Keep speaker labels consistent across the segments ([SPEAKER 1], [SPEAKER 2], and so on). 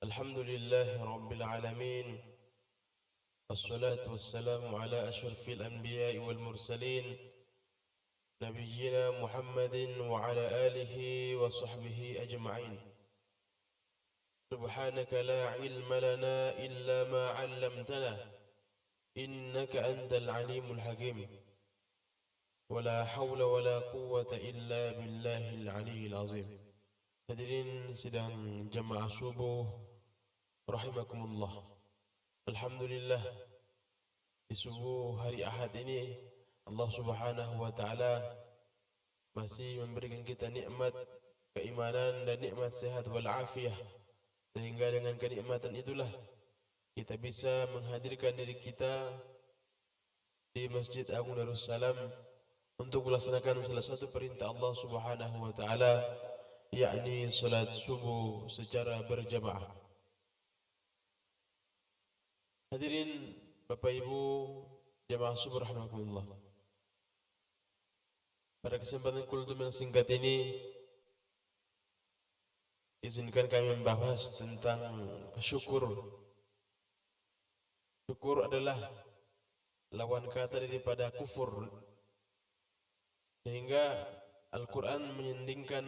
[SPEAKER 1] الحمد لله رب العالمين، والصلاة والسلام على أشرف الأنبياء والمرسلين نبينا محمد وعلى آله وصحبه أجمعين. سبحانك لا علم لنا إلا ما علمتنا إنك أنت العليم الحكيم، ولا حول ولا قوة إلا بالله العلي العظيم. Hadirin sidang jamaah subuh rahimakumullah. Alhamdulillah, di subuh hari Ahad ini Allah Subhanahu wa taala masih memberikan kita nikmat keimanan dan nikmat sehat wal afiah, sehingga dengan kenikmatan itulah kita bisa menghadirkan diri kita di Masjid Agung Darussalam untuk melaksanakan salah satu perintah Allah Subhanahu wa taala, yakni salat subuh secara berjamaah. Hadirin Bapak Ibu jamaah subuh rahimakumullah. Pada kesempatan kultum yang singkat ini, izinkan kami membahas tentang syukur. Syukur adalah lawan kata daripada kufur, sehingga Al-Quran menyandingkan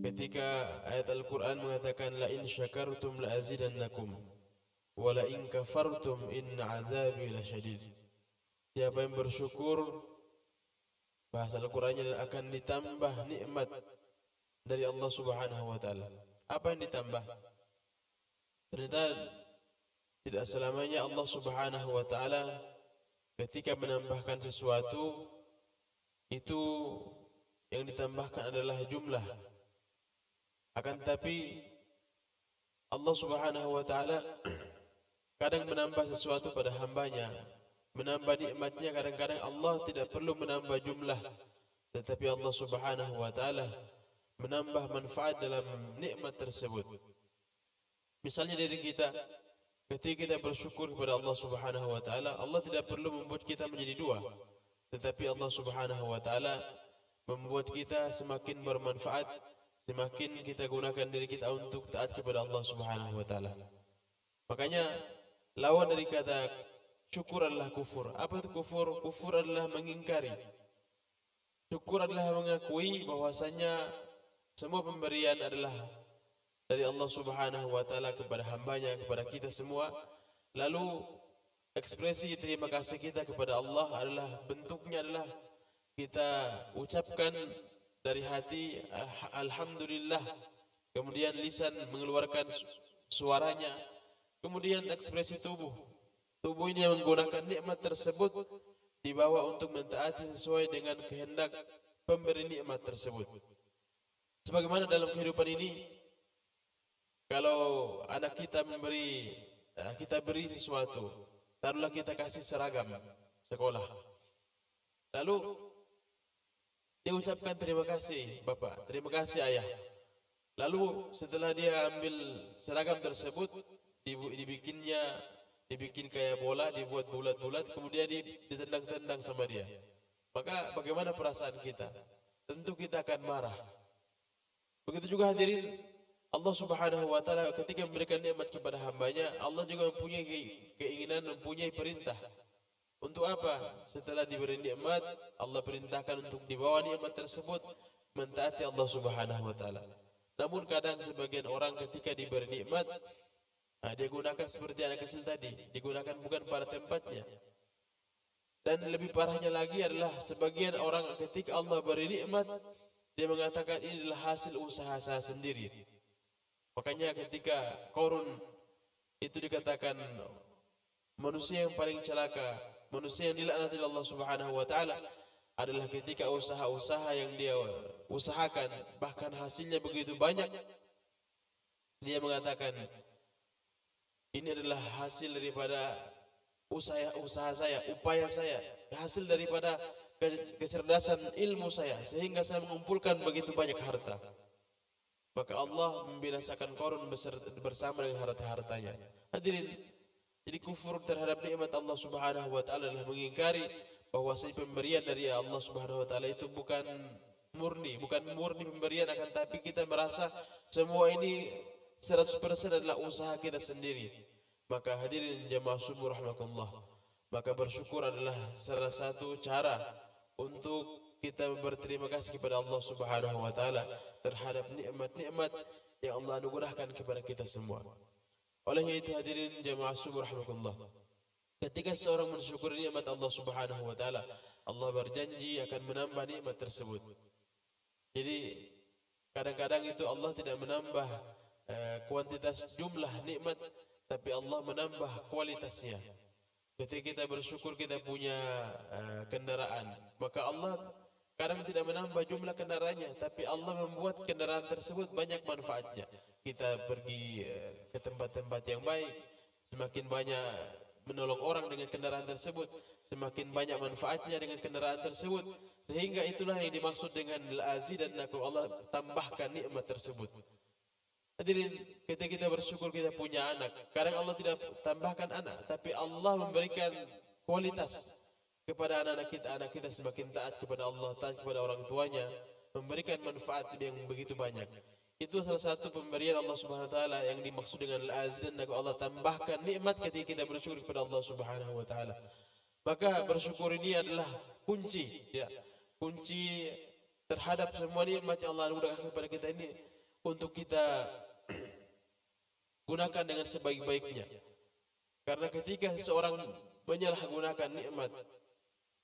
[SPEAKER 1] ketika ayat Al-Quran mengatakan la in syakartum la azidannakum wa la in kafartum inna azabi lasyadid. Siapa yang bersyukur, bahasa Al-Qurannya akan ditambah nikmat dari Allah Subhanahu wa taala. Apa yang ditambah? Ternyata tidak selamanya Allah Subhanahu wa taala ketika menambahkan sesuatu itu yang ditambahkan adalah jumlah. Akan tetapi Allah Subhanahu wa taala kadang menambah sesuatu pada hambanya, menambah nikmatnya. Kadang-kadang Allah tidak perlu menambah jumlah, tetapi Allah Subhanahu wa taala menambah manfaat dalam nikmat tersebut. Misalnya dari kita, ketika kita bersyukur kepada Allah Subhanahu wa taala, Allah tidak perlu membuat kita menjadi dua, tetapi Allah Subhanahu wa taala membuat kita semakin bermanfaat, semakin kita gunakan diri kita untuk taat kepada Allah Subhanahu wa taala. Makanya lawan dari kata syukur adalah kufur. Apa itu kufur? Kufur adalah mengingkari. Syukur adalah mengakui bahwasanya semua pemberian adalah dari Allah Subhanahu wa taala kepada hambanya, kepada kita semua. Lalu ekspresi terima kasih kita kepada Allah adalah bentuknya adalah kita ucapkan dari hati alhamdulillah, kemudian lisan mengeluarkan suaranya, kemudian ekspresi tubuh ini yang menggunakan nikmat tersebut dibawa untuk mentaati sesuai dengan kehendak pemberi nikmat tersebut. Sebagaimana dalam kehidupan ini, kalau anak kita kita beri sesuatu, taruhlah kita kasih seragam sekolah, lalu dia ucapkan terima kasih Bapak, terima kasih Ayah. Lalu setelah dia ambil seragam tersebut, dibikin kayak bola, dibuat bulat-bulat, kemudian ditendang-tendang sama dia. Maka bagaimana perasaan kita? Tentu kita akan marah. Begitu juga hadirin, Allah Subhanahu wa taala ketika memberikan nikmat kepada hambanya, Allah juga mempunyai keinginan, mempunyai perintah. Untuk apa? Setelah diberi nikmat, Allah perintahkan untuk dibawa nikmat tersebut mentaati Allah Subhanahu wa taala. Namun kadang sebagian orang ketika diberi nikmat, dia gunakan seperti anak kecil tadi, digunakan bukan pada tempatnya. Dan lebih parahnya lagi adalah sebagian orang ketika Allah beri nikmat, dia mengatakan ini adalah hasil usaha saya sendiri. Makanya ketika Qarun itu dikatakan manusia yang paling celaka, manusia yang dilaknati Allah Subhanahu wa taala adalah ketika usaha-usaha yang dia usahakan bahkan hasilnya begitu banyak, dia mengatakan ini adalah hasil daripada usaha saya, upaya saya, hasil daripada kecerdasan ilmu saya, sehingga saya mengumpulkan begitu banyak harta. Maka Allah membinasakan Qarun bersama dengan harta-hartanya. Hadirin, jadi kufur terhadap nikmat Allah Subhanahu wa taala adalah mengingkari bahwasanya pemberian dari Allah Subhanahu wa taala itu bukan murni pemberian, akan tapi kita merasa semua ini 100% adalah usaha kita sendiri. Maka hadirin jamaah subuh rahmatullah, maka bersyukur adalah salah satu cara untuk kita berterima kasih kepada Allah Subhanahu wa taala terhadap nikmat-nikmat yang Allah anugerahkan kepada kita semua. Olehnya itu hadirin jamaah subuh rahmatullah, ketika seorang mensyukuri nikmat Allah Subhanahu wa taala, Allah berjanji akan menambah nikmat tersebut. Jadi kadang-kadang itu Allah tidak menambah kuantitas jumlah nikmat, tapi Allah menambah kualitasnya. Ketika kita bersyukur kita punya kendaraan, maka Allah kadang tidak menambah jumlah kendaraannya, tapi Allah membuat kendaraan tersebut banyak manfaatnya. Kita pergi ke tempat-tempat yang baik, semakin banyak menolong orang dengan kendaraan tersebut, semakin banyak manfaatnya dengan kendaraan tersebut. Sehingga itulah yang dimaksud dengan la'azidannakum, Allah tambahkan nikmat tersebut. Hadirin, ketika kita bersyukur kita punya anak, kadang Allah tidak tambahkan anak, tapi Allah memberikan kualitas kepada anak kita semakin taat kepada Allah, taat kepada orang tuanya, memberikan manfaat yang begitu banyak. Itu salah satu pemberian Allah Subhanahu wa taala yang dimaksud dengan al-azidannakum, Allah tambahkan nikmat ketika kita bersyukur kepada Allah Subhanahu wa taala. Maka bersyukur ini adalah kunci, ya. Kunci terhadap semua nikmat yang Allah anugerahkan kepada kita ini untuk kita gunakan dengan sebaik-baiknya. Karena ketika seseorang menyalahgunakan nikmat,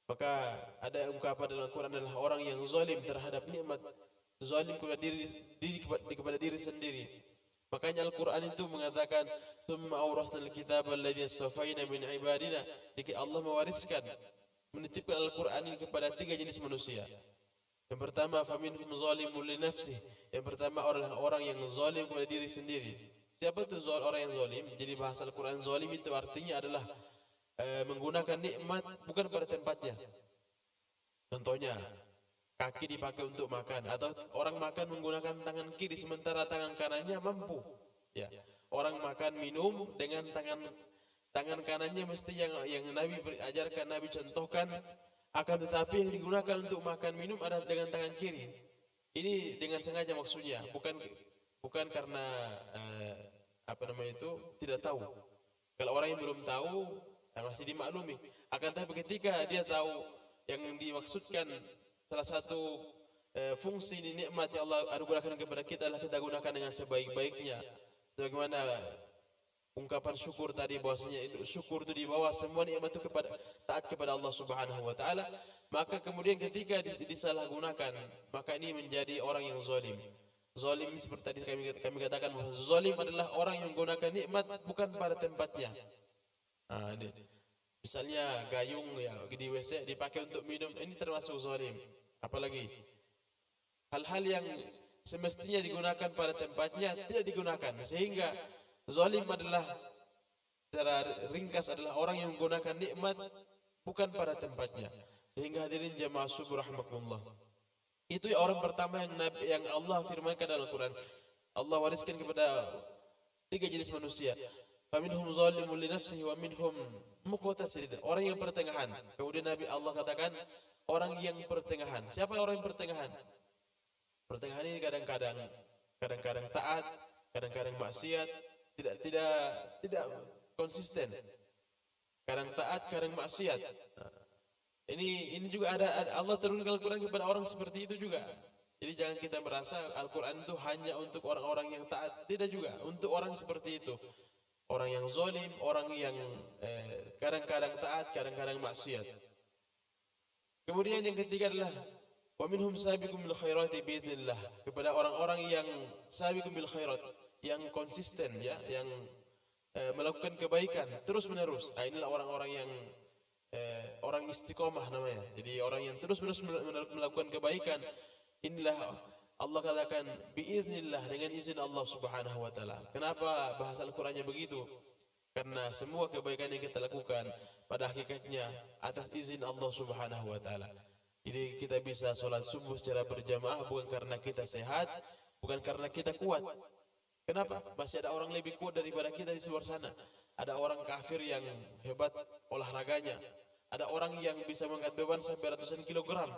[SPEAKER 1] maka ada ungkapan dalam Al-Quran adalah orang yang zalim terhadap nikmat, zalim kepada diri sendiri. Makanya Al-Quran itu mengatakan, "Tsumma awrasnal kitaba alladzi astafaina min ibadina." Allah mewariskan, menitipkan Al-Quran ini kepada 3 jenis manusia. Yang pertama, faminhum zalimun li nafsihi. Yang pertama adalah orang yang zalim kepada diri sendiri. Siapa itu orang yang zalim? Jadi bahasa Al-Quran zalim itu artinya adalah menggunakan nikmat bukan pada tempatnya. Contohnya, kaki dipakai untuk makan, atau orang makan menggunakan tangan kiri sementara tangan kanannya mampu. Ya, orang makan minum dengan tangan kanannya mesti yang Nabi ajarkan, Nabi contohkan, akan tetapi yang digunakan untuk makan minum adalah dengan tangan kiri. Ini dengan sengaja maksudnya, bukan karena tidak tahu. Kalau orang yang belum tahu masih dimaklumi. Akan tetapi ketika dia tahu yang dimaksudkan salah satu fungsi nikmat yang Allah anugerahkan kepada kita adalah kita gunakan dengan sebaik-baiknya. Sebagaimana ungkapan syukur tadi, bahwasanya syukur itu dibawa semua nikmat itu taat kepada Allah Subhanahu wa taala, maka kemudian ketika disalahgunakan, maka ini menjadi orang yang zalim. Zalim seperti tadi kami katakan, bahwa zalim adalah orang yang menggunakan nikmat bukan pada tempatnya. Misalnya gayung ya di WC dipakai untuk minum, ini termasuk zalim. Apalagi hal-hal yang semestinya digunakan pada tempatnya tidak digunakan, sehingga zalim adalah secara ringkas adalah orang yang menggunakan nikmat bukan pada tempatnya. Sehingga hadirin jamaah subuh rahmatullah, itu orang pertama yang Allah firmankan dalam Al-Quran. Allah wariskan kepada 3 jenis manusia. Faminhum zalimun li nafsihi wa minhum muqtasid. Orang yang pertengahan. Kemudian Nabi Allah katakan orang yang pertengahan. Siapa orang yang pertengahan? Pertengahan ini kadang-kadang taat, kadang-kadang maksiat, tidak konsisten. Kadang taat, kadang maksiat. Ini juga ada Allah turunkan Al-Quran kepada orang seperti itu juga. Jadi jangan kita merasa Al-Quran itu hanya untuk orang-orang yang taat. Tidak juga, untuk orang seperti itu. Orang yang zalim, orang yang kadang-kadang taat, kadang-kadang maksiat. Kemudian yang ketiga adalah wa minhum sabiqun bil khairati biidznillah, kepada orang-orang yang sabiqun bil khairat, yang konsisten ya, yang melakukan kebaikan terus-menerus. Inilah orang-orang yang orang istiqomah namanya. Jadi orang yang terus-menerus melakukan kebaikan. Inilah Allah katakan biiznillah, dengan izin Allah Subhanahu wa taala. Kenapa bahasa Al-Qur'annya begitu? Karena semua kebaikan yang kita lakukan pada hakikatnya atas izin Allah Subhanahu wa taala. Jadi kita bisa sholat subuh secara berjamaah bukan karena kita sehat, bukan karena kita kuat. Kenapa? Masih ada orang lebih kuat daripada kita di luar sana. Ada orang kafir yang hebat olahraganya. Ada orang yang bisa mengangkat beban sampai ratusan kilogram,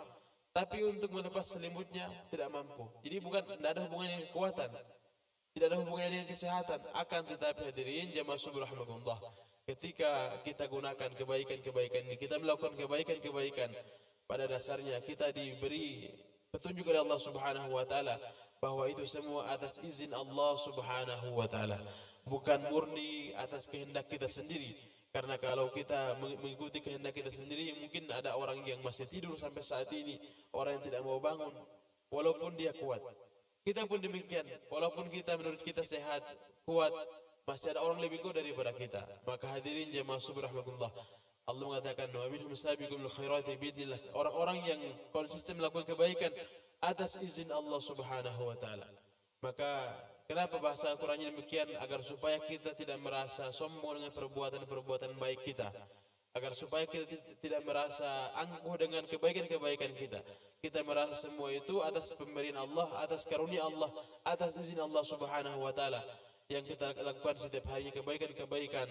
[SPEAKER 1] tapi untuk melepas selimutnya tidak mampu. Jadi tidak ada hubungan dengan kekuatan. tidak ada hubungannya dengan kesehatan. Akan tetapi hadirin jamaah subuh rahimakumullah, ketika kita gunakan kebaikan-kebaikan ini, kita melakukan kebaikan-kebaikan, pada dasarnya kita diberi petunjuk dari Allah Subhanahu wa taala bahwa itu semua atas izin Allah Subhanahu wa taala, bukan murni atas kehendak kita sendiri. Karena kalau kita mengikuti kehendak kita sendiri, mungkin ada orang yang masih tidur sampai saat ini, orang yang tidak mau bangun walaupun dia kuat. Kita pun demikian, walaupun kita menurut kita sehat, kuat, masih ada orang lebih kuat daripada kita. Maka hadirin jemaah subhanallah, Allah mengatakan wa minhum sabiqun bil khairati biidznillah, orang-orang yang konsisten melakukan kebaikan atas izin Allah Subhanahu wa taala. Maka kenapa bahasa Al-Qur'annya demikian? Agar supaya kita tidak merasa sombong dengan perbuatan-perbuatan baik kita, agar supaya kita tidak merasa angkuh dengan kebaikan-kebaikan kita. Kita merasa semua itu atas pemberian Allah, atas karunia Allah, atas izin Allah Subhanahu wa taala. Yang kita lakukan setiap harinya kebaikan-kebaikan,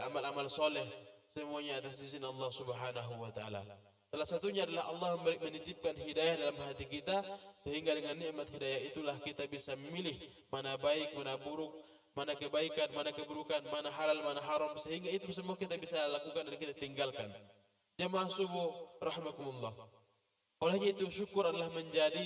[SPEAKER 1] amal-amal soleh, semuanya atas izin Allah Subhanahu wa taala. Salah satunya adalah Allah menitipkan hidayah dalam hati kita, sehingga dengan nikmat hidayah itulah kita bisa memilih mana baik, mana buruk, mana kebaikan, mana keburukan, mana halal, mana haram, sehingga itu semua kita bisa lakukan dan kita tinggalkan. Jamaah subuh rahimakumullah. Olehnya itu syukur adalah menjadi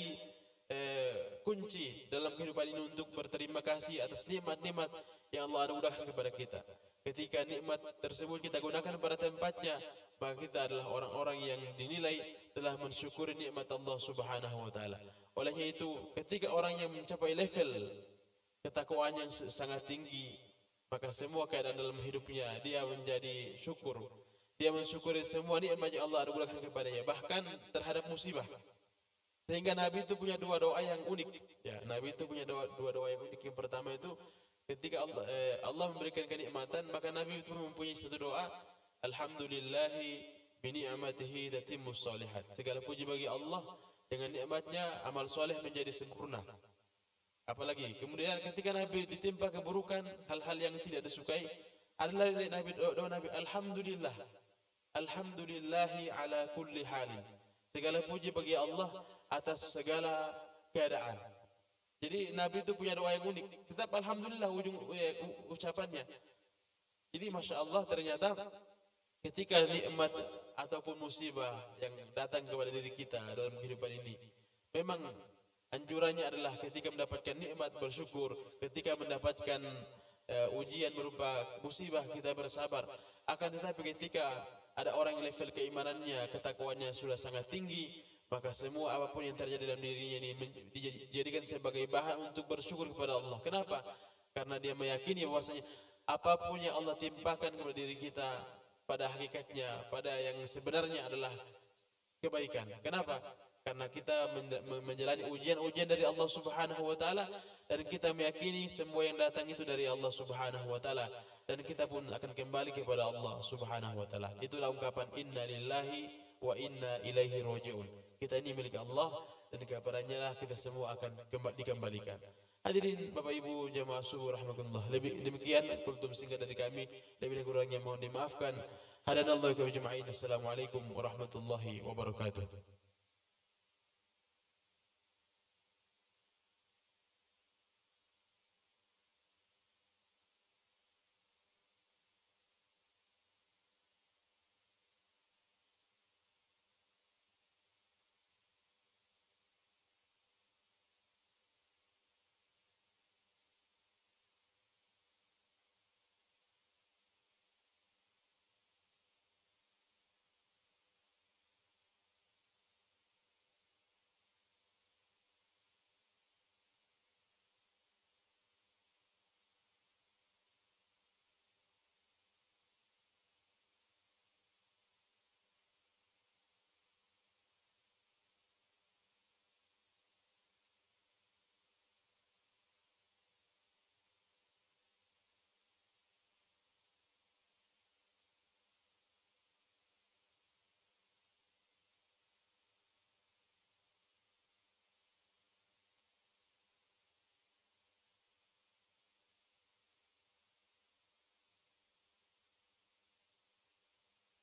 [SPEAKER 1] kunci dalam kehidupan ini untuk berterima kasih atas nikmat-nikmat yang Allah anugerahkan kepada kita. Ketika nikmat tersebut kita gunakan pada tempatnya, maka kita adalah orang-orang yang dinilai telah mensyukuri nikmat Allah Subhanahu wa taala. Olehnya itu, ketika orang yang mencapai level ketakwaan yang sangat tinggi, maka semua keadaan dalam hidupnya dia menjadi syukur. Dia mensyukuri semua nikmat yang Allah anugerahkan kepadanya, bahkan terhadap musibah. Sehingga Nabi itu punya dua doa yang unik. Ya, Nabi itu punya dua doa yang unik. Yang pertama itu ketika Allah memberikan kenikmatan, maka Nabi itu mempunyai satu doa, alhamdulillahi bi ni'matihi tatimmus shalihat. Segala puji bagi Allah, dengan nikmatnya amal soleh menjadi sempurna. Apalagi kemudian ketika Nabi ditimpa keburukan, hal-hal yang tidak disukai, adalah doa Nabi, alhamdulillah, alhamdulillahi ala kulli halin. Segala puji bagi Allah atas segala keadaan. Jadi Nabi itu punya doa yang unik. Tetap alhamdulillah ujung ucapannya. Jadi masya Allah, ternyata ketika nikmat ataupun musibah yang datang kepada diri kita dalam kehidupan ini, memang anjurannya adalah ketika mendapatkan nikmat bersyukur, ketika mendapatkan ujian berupa musibah kita bersabar. Akan tetapi ketika ada orang yang level keimanannya, ketakwaannya sudah sangat tinggi, maka semua apapun yang terjadi dalam dirinya ini dijadikan sebagai bahan untuk bersyukur kepada Allah. Kenapa? Karena dia meyakini bahwasanya apapun yang Allah timpakan kepada diri kita, pada hakikatnya, pada yang sebenarnya adalah kebaikan. Kenapa? Karena kita menjalani ujian-ujian dari Allah Subhanahu wa taala, dan kita meyakini semua yang datang itu dari Allah Subhanahu wa taala, dan kita pun akan kembali kepada Allah Subhanahu wa taala. Itulah ungkapan inna lillahi wa inna ilaihi raji'un. Kita ini milik Allah, dan kepadanya lah kita semua akan dikembalikan. Hadirin Bapak Ibu jamaah subuh rahmatullah, demikian kultum singkat dari kami, lebih kurangnya mohon dimaafkan. Hadanallahu wa jami'in. Assalamualaikum warahmatullahi wabarakatuh.